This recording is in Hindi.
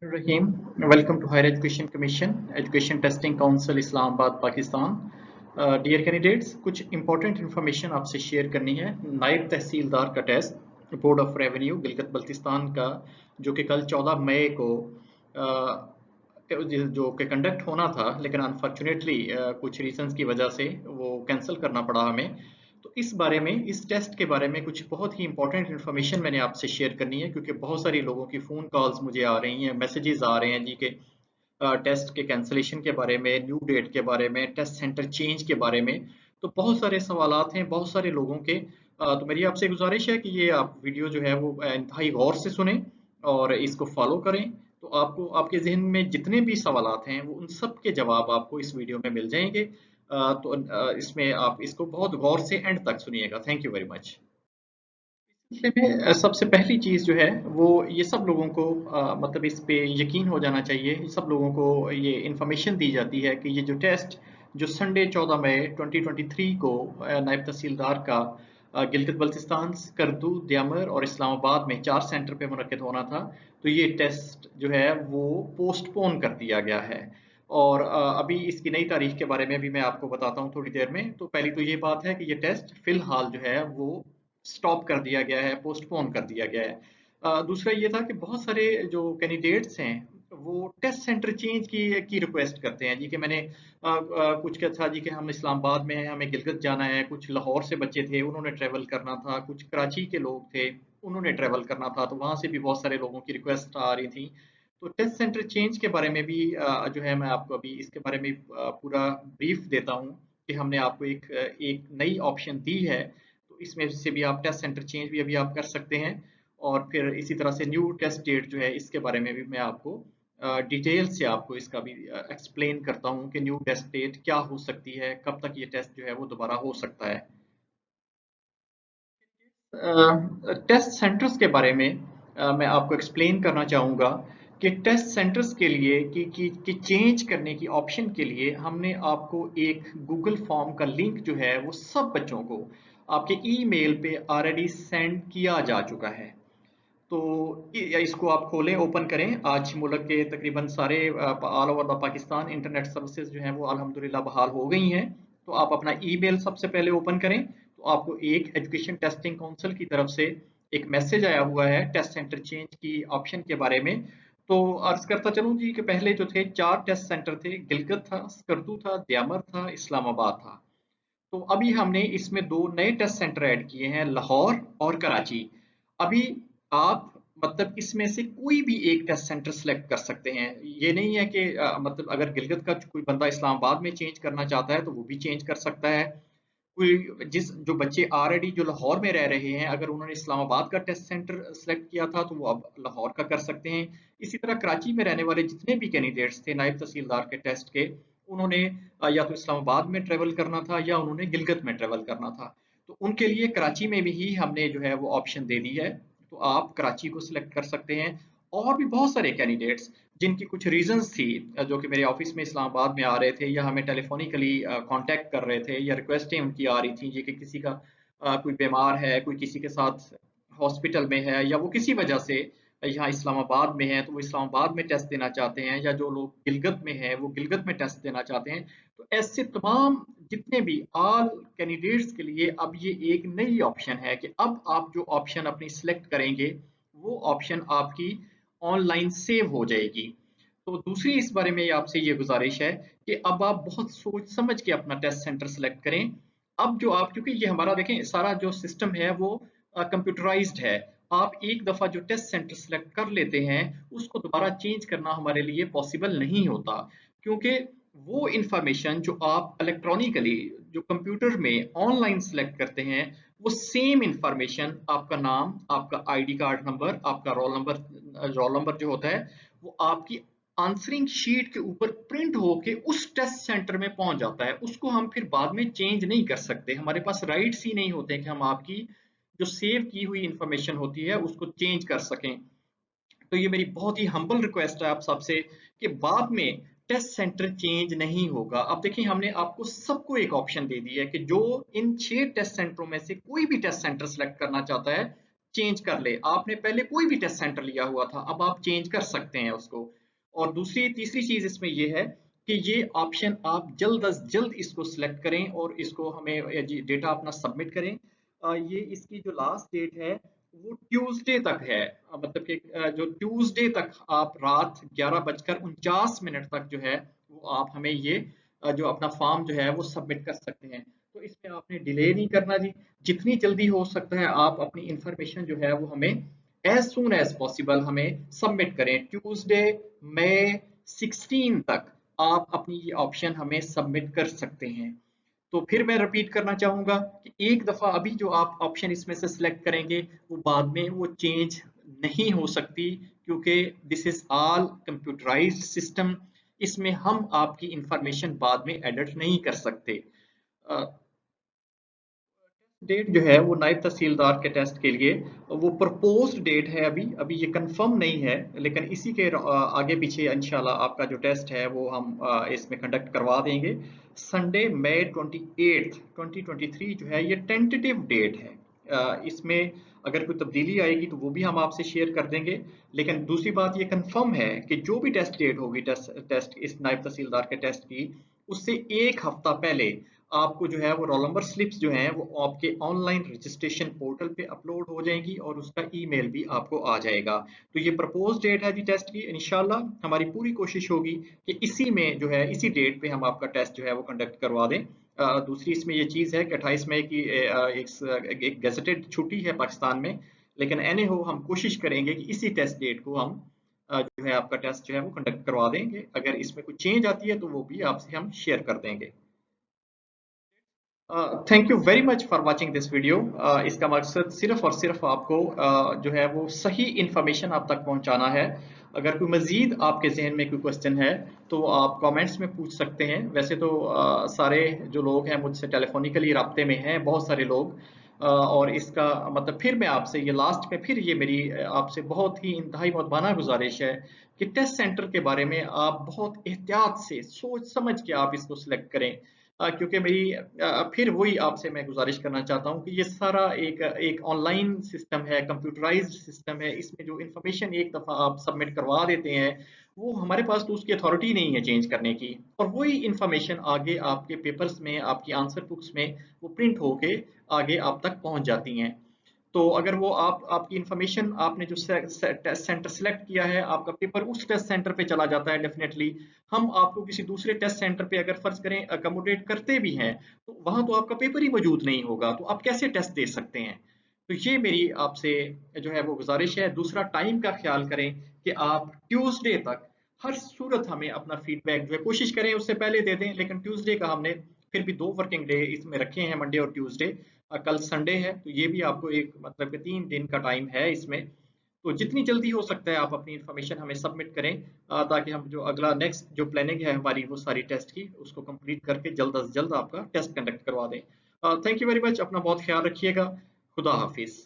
Rahim welcome to higher education commission education testing council Islamabad Pakistan. Dear candidates, कुछ इंपॉर्टेंट इन्फॉर्मेशन आपसे शेयर करनी है। नायब तहसीलदार का test board of revenue Gilgit Baltistan का, जो कि कल 14 मई को जो कि कंडक्ट होना था, लेकिन अनफॉर्चुनेटली कुछ रीजंस की वजह से वो कैंसिल करना पड़ा हमें। तो इस बारे में, इस टेस्ट के बारे में कुछ बहुत ही इंपॉर्टेंट इन्फॉर्मेशन मैंने आपसे शेयर करनी है, क्योंकि बहुत सारी लोगों की फ़ोन कॉल्स मुझे आ रही हैं, मैसेजेस आ रहे हैं जी के टेस्ट के कैंसिलेशन के बारे में, न्यू डेट के बारे में, टेस्ट सेंटर चेंज के बारे में। तो बहुत सारे सवालात हैं बहुत सारे लोगों के। तो मेरी आपसे गुजारिश है कि ये आप वीडियो जो है वो इंतहाई गौर से सुने और इसको फॉलो करें। तो आपको आपके जहन में जितने भी सवालात हैं वो उन सब के जवाब आपको इस वीडियो में मिल जाएंगे। इसमें आप इसको बहुत गौर से एंड तक सुनिएगा। Thank you very much. सिलसिले में सबसे पहली चीज़ जो है वो ये सब लोगों को मतलब इस पे यकीन हो जाना चाहिए। सब लोगों को ये इन्फॉर्मेशन दी जाती है कि ये जो टेस्ट जो संडे 14 मई 2023 को नायब तहसीलदार का गिलगित बल्तिस्तान, स्कर्दू, द्यामर और इस्लामाबाद में 4 सेंटर पे मुनक्किद होना था, तो ये टेस्ट जो है वो पोस्टपोन कर दिया गया है। और अभी इसकी नई तारीख के बारे में भी मैं आपको बताता हूँ थोड़ी देर में। तो पहली तो ये बात है कि ये टेस्ट फिलहाल जो है वो स्टॉप कर दिया गया है, पोस्टपोन कर दिया गया है। दूसरा ये था कि बहुत सारे जो कैंडिडेट्स हैं वो टेस्ट सेंटर चेंज की रिक्वेस्ट करते हैं जी, कि मैंने कुछ क्या था जी कि हम इस्लामाबाद में हैं, हमें गिलगित जाना है, कुछ लाहौर से बच्चे थे उन्होंने ट्रैवल करना था, कुछ कराची के लोग थे उन्होंने ट्रैवल करना था, तो वहाँ से भी बहुत सारे लोगों की रिक्वेस्ट आ रही थी। तो टेस्ट सेंटर चेंज के बारे में भी जो है मैं आपको अभी इसके बारे में पूरा ब्रीफ देता हूँ कि हमने आपको एक नई ऑप्शन दी है। तो इसमें से भी आप टेस्ट सेंटर चेंज भी अभी आप कर सकते हैं। और फिर इसी तरह से न्यू टेस्ट डेट जो है इसके बारे में भी मैं आपको डिटेल से आपको इसका भी एक्सप्लेन करता हूँ कि न्यू टेस्ट डेट क्या हो सकती है, कब तक ये टेस्ट जो है वो दोबारा हो सकता है। टेस्ट सेंटर्स के बारे में मैं आपको एक्सप्लेन करना चाहूँगा कि टेस्ट सेंटर्स के लिए कि चेंज करने की ऑप्शन के लिए हमने आपको एक गूगल फॉर्म का लिंक जो है वो सब बच्चों को आपके ईमेल पे ऑलरेडी सेंड किया जा चुका है। तो इसको आप खोलें, ओपन करें। आज मुल्क के तकरीबन सारे all over the Pakistan internet services जो हैं वो अल्हम्दुलिल्लाह बहाल हो गई हैं। तो आप अपना ईमेल सबसे पहले ओपन करें, तो आपको एक एजुकेशन टेस्टिंग काउंसिल की तरफ से एक मैसेज आया हुआ है टेस्ट सेंटर चेंज की ऑप्शन के बारे में। तो अर्ज करता चलूँ जी कि पहले जो थे 4 टेस्ट सेंटर थे, गिलगित था, स्कर्दू था, द्यामर था, इस्लामाबाद था। तो अभी हमने इसमें 2 नए टेस्ट सेंटर ऐड किए हैं, लाहौर और कराची। अभी आप मतलब इसमें से कोई भी एक टेस्ट सेंटर सेलेक्ट कर सकते हैं। ये नहीं है कि मतलब अगर गिलगित का कोई बंदा इस्लामाबाद में चेंज करना चाहता है तो वो भी चेंज कर सकता है। कोई जो बच्चे ऑलरेडी जो लाहौर में रह रहे हैं, अगर उन्होंने इस्लामाबाद का टेस्ट सेंटर सेलेक्ट किया था तो वो अब लाहौर का कर सकते हैं। इसी तरह कराची में रहने वाले जितने भी कैंडिडेट्स थे नायब तहसीलदार के टेस्ट के, उन्होंने या तो इस्लामाबाद में ट्रेवल करना था या उन्होंने गिलगित में ट्रेवल करना था। तो उनके लिए कराची में भी ही हमने जो है वो ऑप्शन दे दी है। तो आप कराची को सिलेक्ट कर सकते हैं। और भी बहुत सारे कैंडिडेट्स जिनकी कुछ रीजंस थी, जो कि मेरे ऑफिस में इस्लामाबाद में आ रहे थे या हमें टेलीफोनिकली कांटेक्ट कर रहे थे, या रिक्वेस्टें उनकी आ रही थी ये कि किसी का कोई बीमार है, कोई किसी के साथ हॉस्पिटल में है, या वो किसी वजह से यहाँ इस्लामाबाद में है तो वो इस्लामाबाद में टेस्ट देना चाहते हैं, या जो लोग गिलगित में हैं वो गिलगित में टेस्ट देना चाहते हैं। तो ऐसे तमाम जितने भी ऑल कैंडिडेट्स के लिए अब ये एक नई ऑप्शन है कि अब आप जो ऑप्शन अपनी सिलेक्ट करेंगे वो ऑप्शन आपकी ऑनलाइन सेव हो जाएगी। तो दूसरी इस बारे में आपसे ये गुजारिश है कि अब आप बहुत सोच समझ के अपना टेस्ट सेंटर सेलेक्ट करें। अब जो आप, क्योंकि ये हमारा देखें सारा जो सिस्टम है वो कंप्यूटराइज्ड है। आप एक दफा जो टेस्ट सेंटर सेलेक्ट कर लेते हैं उसको दोबारा चेंज करना हमारे लिए पॉसिबल नहीं होता, क्योंकि वो इंफॉर्मेशन जो आप इलेक्ट्रॉनिकली जो कंप्यूटर में ऑनलाइन सेलेक्ट करते हैं वो सेम इंफॉर्मेशन, आपका नाम, आपका आईडी कार्ड नंबर, आपका रोल नंबर जो होता है वो आपकी आंसरिंग शीट के ऊपर प्रिंट होके उस टेस्ट सेंटर में पहुंच जाता है। उसको हम फिर बाद में चेंज नहीं कर सकते, हमारे पास राइट्स ही नहीं होते कि हम आपकी जो सेव की हुई इंफॉर्मेशन होती है उसको चेंज कर सकें। तो ये मेरी बहुत ही हम्बल रिक्वेस्ट है आप सबसे कि बाद में टेस्ट सेंटर चेंज नहीं होगा। अब देखिए हमने आपको सबको एक ऑप्शन दे दी है कि जो इन 6 टेस्ट सेंटरों में से कोई भी टेस्ट सेंटर सेलेक्ट करना चाहता है, चेंज कर ले। आपने पहले कोई भी टेस्ट सेंटर लिया हुआ था, अब आप चेंज कर सकते हैं उसको। और दूसरी तीसरी चीज इसमें ये है कि ये ऑप्शन आप जल्द अज जल्द इसको सिलेक्ट करें और इसको हमें डेटा अपना सबमिट करें। ये इसकी जो लास्ट डेट है वो ट्यूसडे तक है। मतलब कि जो ट्यूसडे तक आप रात 11:49 तक जो है वो आप हमें ये जो अपना फॉर्म जो है वो सबमिट कर सकते हैं। तो इसमें आपने डिले नहीं करना जी। जितनी जल्दी हो सकता है आप अपनी इंफॉर्मेशन जो है वो हमें एज सुन एज पॉसिबल हमें सबमिट करें। ट्यूसडे मई 16 तक आप अपनी ये ऑप्शन हमें सबमिट कर सकते हैं। तो फिर मैं रिपीट करना चाहूंगा कि एक दफा अभी जो आप ऑप्शन इसमें से सिलेक्ट करेंगे वो बाद में वो चेंज नहीं हो सकती, क्योंकि this is all computerised system. इसमें हम आपकी इंफॉर्मेशन बाद में एडिट नहीं कर सकते। डेट जो है वो नायब तहसीलदार के टेस्ट के लिए वो प्रपोज्ड डेट है। अभी अभी ये कंफर्म नहीं है, लेकिन इसी के आगे पीछे इंशाल्लाह आपका जो टेस्ट है वो हम इसमें कंडक्ट करवा देंगे। संडे मई 28 2023 जो है ये टेंटेटिव डेट है। इसमें अगर कोई तब्दीली आएगी तो वो भी हम आपसे शेयर कर देंगे। लेकिन दूसरी बात ये कंफर्म है कि जो भी टेस्ट डेट होगी टेस्ट इस नायब तहसीलदार के टेस्ट की, उससे एक हफ्ता पहले आपको जो है वो रोल नंबर स्लिप्स जो हैं वो आपके ऑनलाइन रजिस्ट्रेशन पोर्टल पे अपलोड हो जाएंगी और उसका ईमेल भी आपको आ जाएगा। तो ये प्रपोज डेट है जी टेस्ट की। इंशाल्लाह हमारी पूरी कोशिश होगी कि इसी में जो है इसी डेट पे हम आपका टेस्ट जो है वो कंडक्ट करवा दें। दूसरी इसमें ये चीज़ है कि 28 मई की एक गेजेटेड छुट्टी है पाकिस्तान में। लेकिन एनी हो हम कोशिश करेंगे कि इसी टेस्ट डेट को हम जो है आपका टेस्ट जो है वो कंडक्ट करवा देंगे। अगर इसमें कुछ चेंज आती है तो वो भी आपसे हम शेयर कर देंगे। Thank you very much for watching this video. इसका मकसद सिर्फ और सिर्फ आपको जो है वो सही इंफॉर्मेशन आप तक पहुंचाना है। अगर कोई मजीद आपके जहन में कोई क्वेश्चन है तो आप कमेंट्स में पूछ सकते हैं। वैसे तो सारे जो लोग हैं मुझसे टेलीफोनिकली राब्ते में हैं, बहुत सारे लोग। और इसका मतलब फिर मैं आपसे ये लास्ट में फिर ये मेरी आपसे बहुत ही इंतहाई मुअद्दबाना गुजारिश है कि टेस्ट सेंटर के बारे में आप बहुत एहतियात से सोच समझ के आप इसको सिलेक्ट करें। क्योंकि मेरी फिर वही आपसे मैं गुजारिश करना चाहता हूँ कि ये सारा एक एक ऑनलाइन सिस्टम है, कंप्यूटराइज्ड सिस्टम है। इसमें जो इंफॉर्मेशन एक दफ़ा आप सबमिट करवा देते हैं वो हमारे पास तो उसकी अथॉरिटी नहीं है चेंज करने की। और वही इंफॉर्मेशन आगे आपके पेपर्स में, आपकी आंसर बुक्स में वो प्रिंट होके आगे आप तक पहुंच जाती हैं। तो अगर वो आपकी इंफॉर्मेशन आपने जो टेस्ट सेंटर सेलेक्ट किया है, आपका पेपर उस टेस्ट सेंटर पे चला जाता है डेफिनेटली। हम आपको किसी दूसरे टेस्ट सेंटर पे अगर फर्ज करें अकोमोडेट करते भी हैं तो वहां तो आपका पेपर ही मौजूद नहीं होगा, तो आप कैसे टेस्ट दे सकते हैं। तो ये मेरी आपसे जो है वो गुजारिश है। दूसरा, टाइम का ख्याल करें कि आप ट्यूसडे तक हर सूरत हमें अपना फीडबैक जो है कोशिश करें उससे पहले दे दें। लेकिन ट्यूसडे का हमने फिर भी 2 वर्किंग डे इसमें रखे हैं, मंडे और ट्यूसडे। कल संडे है तो ये भी आपको एक मतलब कि 3 दिन का टाइम है इसमें। तो जितनी जल्दी हो सकता है आप अपनी इंफॉर्मेशन हमें सबमिट करें, ताकि हम जो अगला नेक्स्ट जो प्लानिंग है हमारी वो सारी टेस्ट की उसको कंप्लीट करके जल्द अज जल्द आपका टेस्ट कंडक्ट करवा दें। Thank you very much. अपना बहुत ख्याल रखिएगा। खुदा हाफिज।